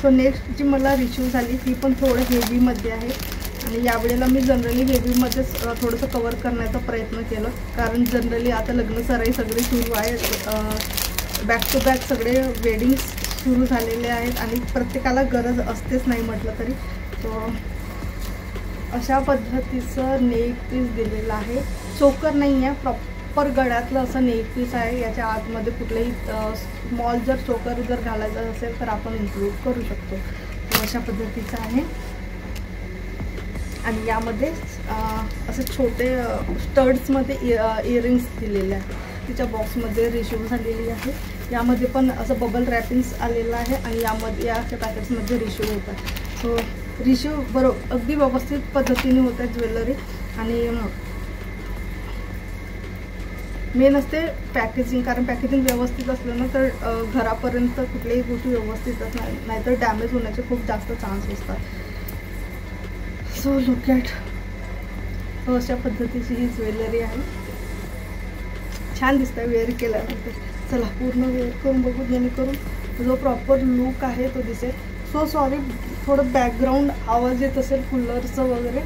So next जी मला receive झाली ती पण थोडं हेवीमध्ये आहे आणि यावेळेला मी जनरली हेवीमध्येच थोडंसं कवर करण्याचा प्रयत्न केलं, कारण जनरली आता लग्न सराई सगळे सुरू आहे, बॅक टू बॅक सगळे वेडिंग्स सुरू झालेले आहेत आणि प्रत्येकाला गरज असतेच नाही म्हटलं तरी. सो अशा पद्धतीचं नेक पीस दिलेलं आहे. चोकर नाही आहे, प्रॉपर गळ्यातलं असं नेक पीस आहे. याच्या आतमध्ये कुठलेही स्मॉल जर चोकर जर घालायचं असेल तर आपण इन्क्लूड करू शकतो. अशा पद्धतीचं आहे आणि यामध्ये असे छोटे स्टड्समध्ये इयरिंग्स दिलेले आहेत. तिच्या बॉक्समध्ये रिसीव झालेली आहे. यामध्ये पण असं बबल रॅपिंग्स आलेलं आहे आणि यामध्ये या पॅकेट्समध्ये रिसीव होतात. सो रिसीव बरोबर अगदी व्यवस्थित पद्धतीने होत आहे ज्वेलरी. आणि मेन असते पॅकेजिंग, कारण पॅकेजिंग व्यवस्थित असलं ना तर घरापर्यंत कुठल्याही गोष्टी व्यवस्थित असणार नाहीतर डॅमेज होण्याचे खूप जास्त चान्स असतात. सो लुक ॲट, अशा पद्धतीची ही ज्वेलरी आहे. छान दिसतं वेअर केल्यानंतर. चला पूर्ण वेअर करून बघू जेणेकरून जो प्रॉपर लुक आहे तो दिसेल. सो सॉरी थोडं बॅकग्राऊंड आवाज येत असेल कूलरचं वगैरे.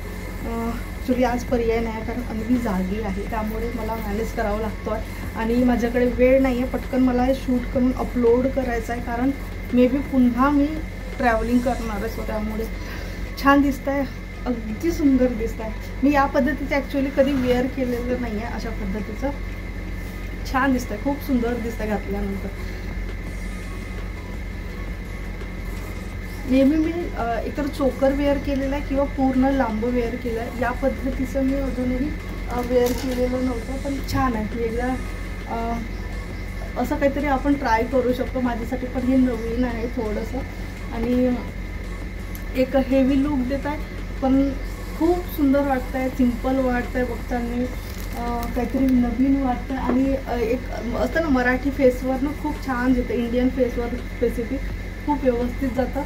ॲक्च्युली आज पर्याय नाही कारण अगदी जागी आहे, त्यामुळे मला मॅनेज करावं लागतो आहे आणि माझ्याकडे वेळ नाही आहे. पटकन मला हे शूट करून अपलोड करायचं आहे, कारण मे बी पुन्हा मी ट्रॅव्हलिंग करणार आहे. सो त्यामुळे छान दिसतं आहे, अगदी सुंदर दिसतं आहे. मी या पद्धतीचं ॲक्च्युली कधी वेअर केलेलं नाही आहे. अशा पद्धतीचं छान दिसतं आहे, खूप सुंदर दिसतं आहे घातल्यानंतर. नेहमी मी एकतर चोकर वेअर केलेलं आहे किंवा पूर्ण लांब वेअर केलं आहे. या पद्धतीचं मी अजूनही वेअर केलेलं नव्हतं, पण छान आहे. एकदा असं काहीतरी आपण ट्राय करू शकतो. माझ्यासाठी पण हे नवीन आहे थोडंसं आणि एक हेवी लुक देत आहे, पण खूप सुंदर वाटतं आहे, सिम्पल वाटतं आहे बघताना, काहीतरी नवीन वाटतं. आणि एक असतं ना मराठी फेसवर ना खूप छान येतं, इंडियन फेसवर स्पेसिफिक खूप व्यवस्थित जातं.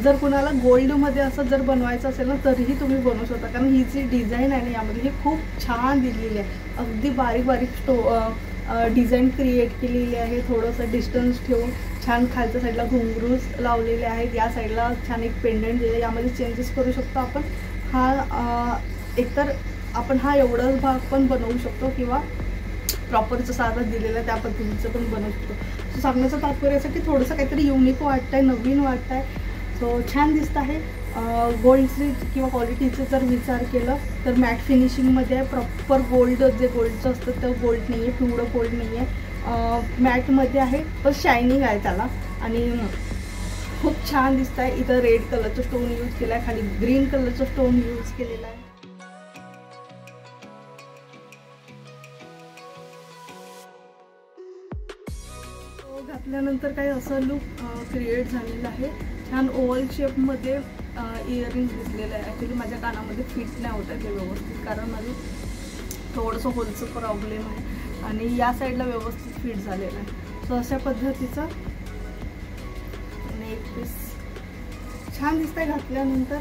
जर कुणाला गोल्डमध्ये असं जर बनवायचं असेल ना तरीही तुम्ही बनवू शकता, कारण ही जी डिझाईन आहे ना यामध्ये ही खूप छान दिलेली आहे. अगदी बारीक बारीक डिझाईन क्रिएट केलेली आहे. थोडंसं डिस्टन्स ठेवून छान खालच्या साईडला घुंगरूज लावलेले आहेत. या साईडला छान एक पेंडंट दिले. यामध्ये चेंजेस करू शकतो आपण. हा एकतर आपण हा एवढाच भाग पण बनवू शकतो किंवा प्रॉपरचं साधं दिलेलं आहे त्या पद्धतीचं पण बनवू शकतो. सो सांगण्याचं तात्पर्य असं की थोडंसं काहीतरी युनिक वाटतं आहे, नवीन वाटतं आहे. सो छान दिसतं आहे. गोल्डचे किंवा क्वालिटीचं जर विचार केलं तर मॅट फिनिशिंगमध्ये आहे. प्रॉपर गोल्ड जे गोल्डचं असतं ते गोल्ड नाही आहे, पिवळं गोल्ड नाही आहे, मॅटमध्ये आहे, पण शायनिंग आहे त्याला आणि खूप छान दिसतं आहे. इथं रेड कलरचं स्टोन यूज केलं आहे, खाली ग्रीन कलरचं स्टोन यूज केलेलं आहे. घातल्यानंतर काही असं लुक क्रिएट झालेलं आहे. छान ओव्हल शेपमध्ये इयरिंग्स दिसलेलं आहे. ॲक्च्युली माझ्या कानामध्ये फिट नाही होत आहे ते व्यवस्थित, कारण माझं थोडंसं होलचं प्रॉब्लेम आहे आणि या साईडला व्यवस्थित फिट झालेलं आहे. सो अशा पद्धतीचं नेक पीस छान दिसतं आहे घातल्यानंतर.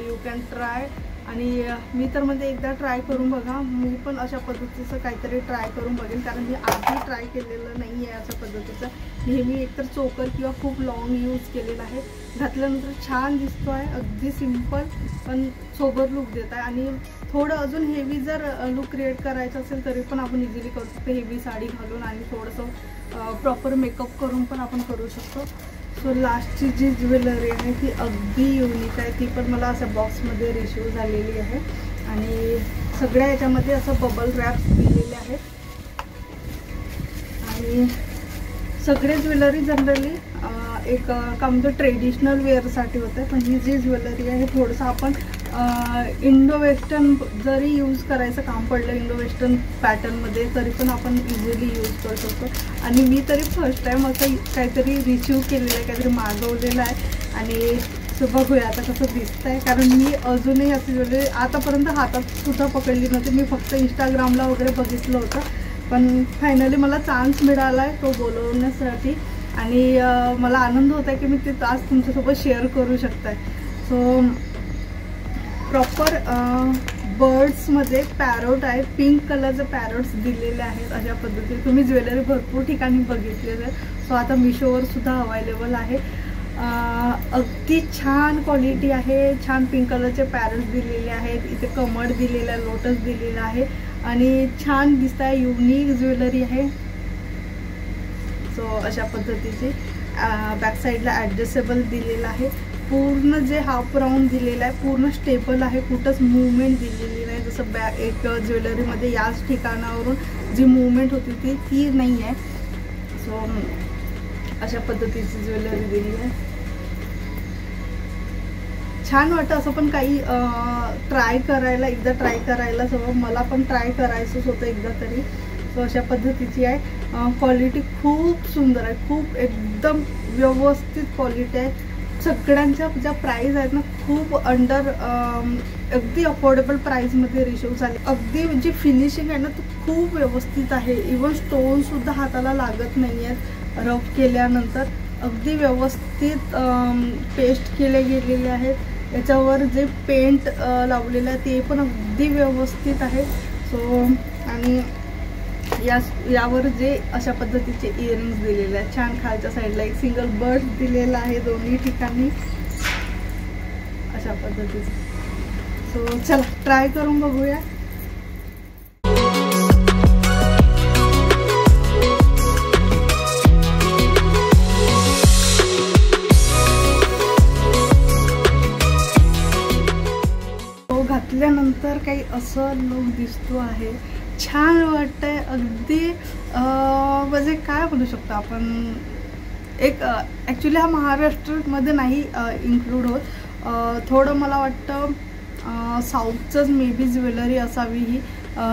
You can try. आणि मी तर म्हणजे एकदा ट्राय करून बघा. मी पण अशा पद्धतीचं काहीतरी ट्राय करून बघेन, कारण मी आधी ट्राय केलेलं नाही आहे अशा पद्धतीचं. नेहमी एकतर चोकर किंवा खूप लॉंग यूज केलेला आहे. घातल्यानंतर छान दिसतो आहे, अगदी सिम्पल पण सोबर लुक देत आहे. आणि थोडं अजून हेवी जर लुक क्रिएट करायचं असेल तरी पण आपण इझिली करू शकतो. हेवी साडी घालून आणि थोडंसं प्रॉपर मेकअप करून पण आपण करू शकतो. सो लास्टची जी ज्वेलरी आहे ती अगदी युनिक आहे. ती पण मला असं बॉक्समध्ये रिसीव झालेली आहे आणि सगळ्या याच्यामध्ये असं बबल रॅप्स दिलेले आहेत. आणि सगळे ज्वेलरी जनरली एक का म्हणजे ट्रेडिशनल वेअरसाठी होतं, पण ही जी ज्वेलरी आहे थोडंसं आपण इंडो वेस्टर्न जरी यूज करायचं काम पडलं इंडो वेस्टर्न पॅटर्नमध्ये तरी पण आपण इझिली यूज करू शकतो. आणि मी तरी फर्स्ट टाईम असं काहीतरी रिसीव केलेलं आहे, काहीतरी मागवलेलं आहे आणि बघूया आता कसं दिसतं आहे. कारण मी अजूनही असं ज्वेलरी आतापर्यंत हातात सुद्धा पकडली नव्हती. मी फक्त इंस्टाग्रामला वगैरे बघितलं होतं, पण फायनली मला चान्स मिळाला आहे तो बोलवण्यासाठी आणि मला आनंद होत आहे की मी ते तास तुमच्यासोबत शेअर करू शकत आहे. सो प्रॉपर बर्ड्समध्ये पॅरोट आहे, पिंक कलरचे पॅरोट्स दिलेले आहेत. अशा पद्धतीने तुम्ही ज्वेलरी भरपूर ठिकाणी बघितली असेल. सो आता मिशोवर सुद्धा अवेलेबल आहे. अगदी छान क्वालिटी आहे. छान पिंक कलरचे पॅरल्स दिलेले आहेत, इथे कमळ दिलेला आहे, लोटस दिलेला आहे आणि छान दिसत आहे. युनिक ज्वेलरी आहे. सो अशा पद्धतीची बॅक साईडला ॲडजस्टेबल दिलेला आहे. पूर्ण जे हाफ राऊंड दिलेला आहे पूर्ण स्टेबल आहे, कुठंच मूवमेंट दिलेली नाही. जसं एक ज्वेलरीमध्ये याच ठिकाणावरून जी मूवमेंट होती ती नाही आहे. सो अशा पद्धतीची ज्वेलरी दिली आहे. छान वाटतं असं पण काही ट्राय करायला, एकदा ट्राय करायला सगळं मला पण ट्राय करायचंच होतं एकदा तरी. सो अशा पद्धतीची आहे. क्वालिटी खूप सुंदर आहे, खूप एकदम व्यवस्थित क्वालिटी आहे. सगळ्यांच्या ज्या प्राईस आहेत ना खूप अंडर अगदी अफोर्डेबल प्राईसमध्ये रिसिव्ह झाले. अगदी जी फिनिशिंग आहे ना ती खूप व्यवस्थित आहे. इवन स्टोनसुद्धा हाताला लागत नाही आहेत रफ केल्यानंतर. अगदी व्यवस्थित पेस्ट केले गेलेले आहेत. याच्यावर जे पेंट लावलेलं आहे ते पण अगदी व्यवस्थित आहे. सो आणि यावर जे अशा पद्धतीचे इयरिंग्स दिलेले आहेत. छान खालच्या साईडला एक सिंगल बर्ड दिलेला आहे दोन्ही ठिकाणी अशा पद्धतीचे. सो चला ट्राय करून बघूया. घातल्यानंतर काही असं लुक दिसतो आहे. छान वाटतंय अगदी. म्हणजे काय बोलू शकतो आपण, एक ॲक्च्युली हा महाराष्ट्रामध्ये नाही इन्क्लूड होत. थोडं मला वाटतं साऊथचंच मे बी ज्वेलरी असावी ही,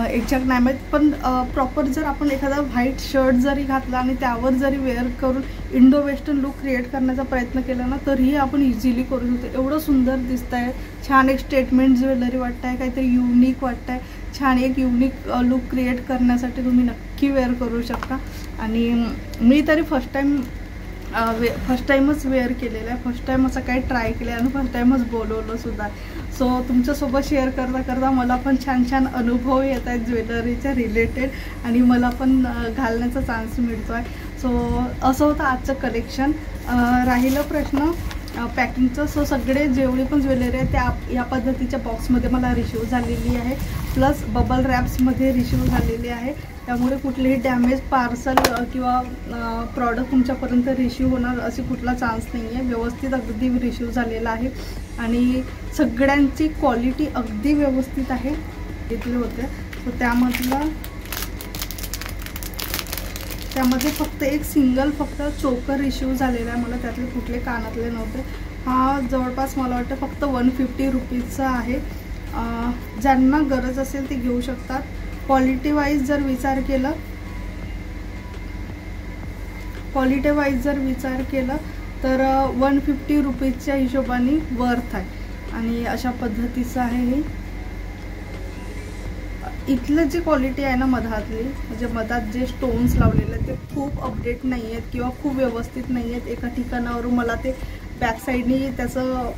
एक्झॅक्ट नाही माहीत. पण प्रॉपर जर आपण एखादा व्हाईट शर्ट जरी घातला आणि त्यावर जरी वेअर करून इंडो वेस्टर्न लुक क्रिएट करण्याचा प्रयत्न केला ना तरीही आपण इझिली करू शकतो. एवढं सुंदर दिसत आहे. छान एक स्टेटमेंट ज्वेलरी वाटत आहे, काहीतरी युनिक वाटत आहे. छान एक युनिक लुक क्रिएट करण्यासाठी तुम्ही नक्की वेअर करू शकता. आणि मी तरी फर्स्ट टाईमच वेअर केलेलं आहे. फर्स्ट टाईम असं काही ट्राय केलं आणि फर्स्ट टाईमच बोलवलं सुद्धा. सो तुमच्यासोबत शेअर करता करता मला पण छान छान अनुभव येत आहेत ज्वेलरीच्या रिलेटेड आणि मला पण घालण्याचा चान्स मिळतो आहे. सो असं होतं आजचं कलेक्शन. राहिलं प्रश्न पॅकिंगचं. सो सगळे जेवढी पण ज्वेलरी आहे त्या या पद्धतीच्या बॉक्समध्ये मला रिसिव्ह झालेली आहे. प्लस बबल रॅप्समध्ये रिसिव्ह झालेली आहे. त्यामुळे कुठलेही डॅमेज पार्सल किंवा प्रॉडक्ट तुमच्यापर्यंत रिसिव्ह होणार असे कुठला चान्स नाही आहे. व्यवस्थित अगदी रिसिव्ह झालेला आहे आणि सगळ्यांची क्वालिटी अगदी व्यवस्थित आहे. घेतले होते. सो त्यामध्ये फक्त एक सिंगल चोकर रिसिव्ह झालेला आहे. मला त्यातले कुठले कानातले नव्हते. हा जवळपास मला वाटतं फक्त 150 रुपीजचा आहे. ज्यांना गरज असेल ते घेऊ शकतात. क्वालिटी वाईज जर विचार केलं तर 150 रुपीजच्या हिशोबाने वर्थ आहे. आणि अशा पद्धतीचं आहे हे. इथलं जी क्वालिटी आहे ना मधातली, म्हणजे मधात जे स्टोन्स लावलेले आहेत ते खूप अपडेट नाही आहेत किंवा खूप व्यवस्थित नाही आहेत. एका ठिकाणावरून मला ते बॅक साईडनी त्याचं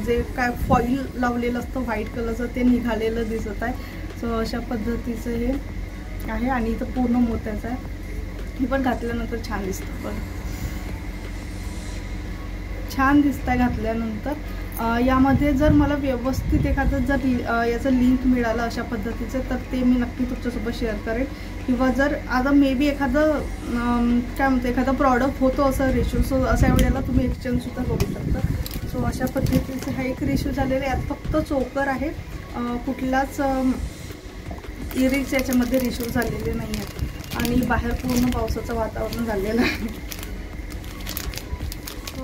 जे काय फॉईल लावलेलं असतं व्हाईट कलरचं ते निघालेलं दिसत आहे. सो अशा पद्धतीचं हे आहे. आणि इथं पूर्ण मोत्याचं आहे. हे पण घातल्यानंतर छान दिसतं. पण छान दिसतं आहे घातल्यानंतर. यामध्ये जर मला व्यवस्थित एखादं जर याचं लिंक मिळालं अशा पद्धतीचं तर ते मी नक्की तुमच्यासोबत शेअर करेन. किंवा जर आता मे बी एखादं काय म्हणते एखादा प्रॉडक्ट होतो असं रेशो, सो अशा वेळेला तुम्ही एक्सचेंजसुद्धा करू शकता. सो अशा पद्धतीचं हा एक रेशो झालेला आहे. यात फक्त चोकर आहे. कुठलाच इयरिंग्स याच्यामध्ये रिसिव्ह झालेले नाही आहेत. आणि बाहेर पूर्ण पावसाचं वातावरण झालेलं आहे.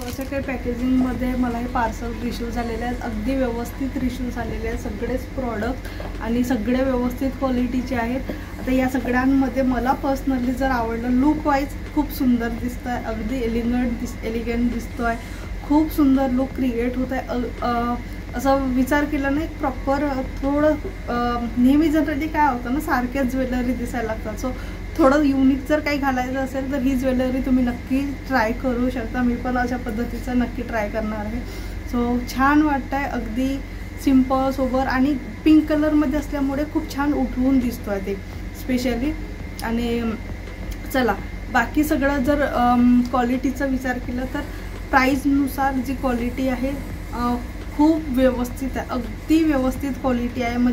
असं काही पॅकेजिंगमध्ये मला हे पार्सल रिसिव्ह झालेले आहेत. अगदी व्यवस्थित रिसिव्ह झालेले आहेत सगळेच प्रॉडक्ट आणि सगळे व्यवस्थित क्वालिटीचे आहेत. आता या सगळ्यांमध्ये मला पर्सनली जर आवडलं, लुक वाईज खूप सुंदर दिसतं आहे. अगदी एलिगंट दिसतो आहे. खूप सुंदर लुक क्रिएट होत आहे. असं विचार केला नाही प्रॉपर थोडं नेहमी जनरली काय होतं ना सारख्याच ज्वेलरी दिसायला लागतात. सो थोडं युनिक जर काही घालायचं असेल तर ही ज्वेलरी तुम्ही नक्की ट्राय करू शकता. मी पण अशा पद्धतीचं नक्की ट्राय करणार आहे. सो छान वाटतं आहे. अगदी सिम्पल सोबर आणि पिंक कलरमध्ये असल्यामुळे खूप छान उठवून दिसतो आहे ते स्पेशली. आणि चला बाकी सगळं जर क्वालिटीचा विचार केला तर प्राईजनुसार जी क्वालिटी आहे खूप व्यवस्थित आहे, अगदी व्यवस्थित क्वालिटी आहे. मग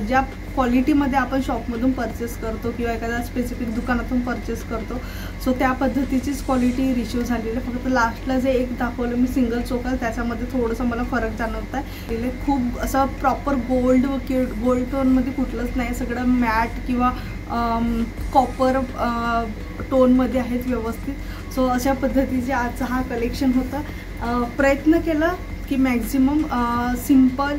ज्या क्वालिटीमध्ये आपण शॉपमधून परचेस करतो किंवा एखाद्या स्पेसिफिक दुकानातून परचेस करतो, सो त्या पद्धतीचीच क्वालिटी रिसीव झालेली आहे. फक्त लास्टला जे एक दाखवलं मी सिंगल चोकर, त्याच्यामध्ये थोडंसं मला फरक जाणवत आहे. खूप असं प्रॉपर गोल्ड टोनमध्ये कुठलंच नाही, सगळं मॅट किंवा कॉपर टोनमध्ये आहेत व्यवस्थित. सो अशा पद्धतीचे आजचा हा कलेक्शन होता. प्रयत्न केला की मॅक्झिमम सिम्पल,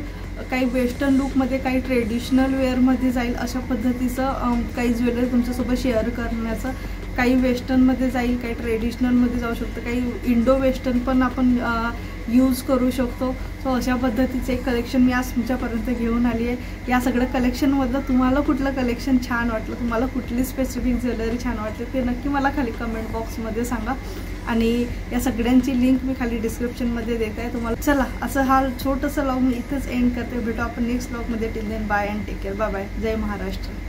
काही वेस्टर्न लुकमध्ये, काही ट्रेडिशनल वेअरमध्ये जाईल अशा पद्धतीचं काही ज्वेलरी तुमच्यासोबत शेअर करण्याचं. काही वेस्टर्नमध्ये जाईल, काही ट्रेडिशनलमध्ये जाऊ शकतं, काही इंडो वेस्टर्न पण आपण यूज करू शकतो. सो अशा पद्धतीचं एक कलेक्शन मी आज तुमच्यापर्यंत घेऊन आली आहे. या सगळ्या कलेक्शनमधलं तुम्हाला कुठलं कलेक्शन छान वाटलं, तुम्हाला कुठली स्पेसिफिक ज्वेलरी छान वाटली ते नक्की मला खाली कमेंट बॉक्समध्ये सांगा. आणि या सगळ्यांची लिंक मी खाली डिस्क्रिप्शनमध्ये देत आहे तुम्हाला. चला, असं हा छोटंसं व्लॉग मी इथेच एंड करते. भेटू आपण नेक्स्ट व्लॉगमध्ये. Till then bye and take care. Bye bye. जय महाराष्ट्र.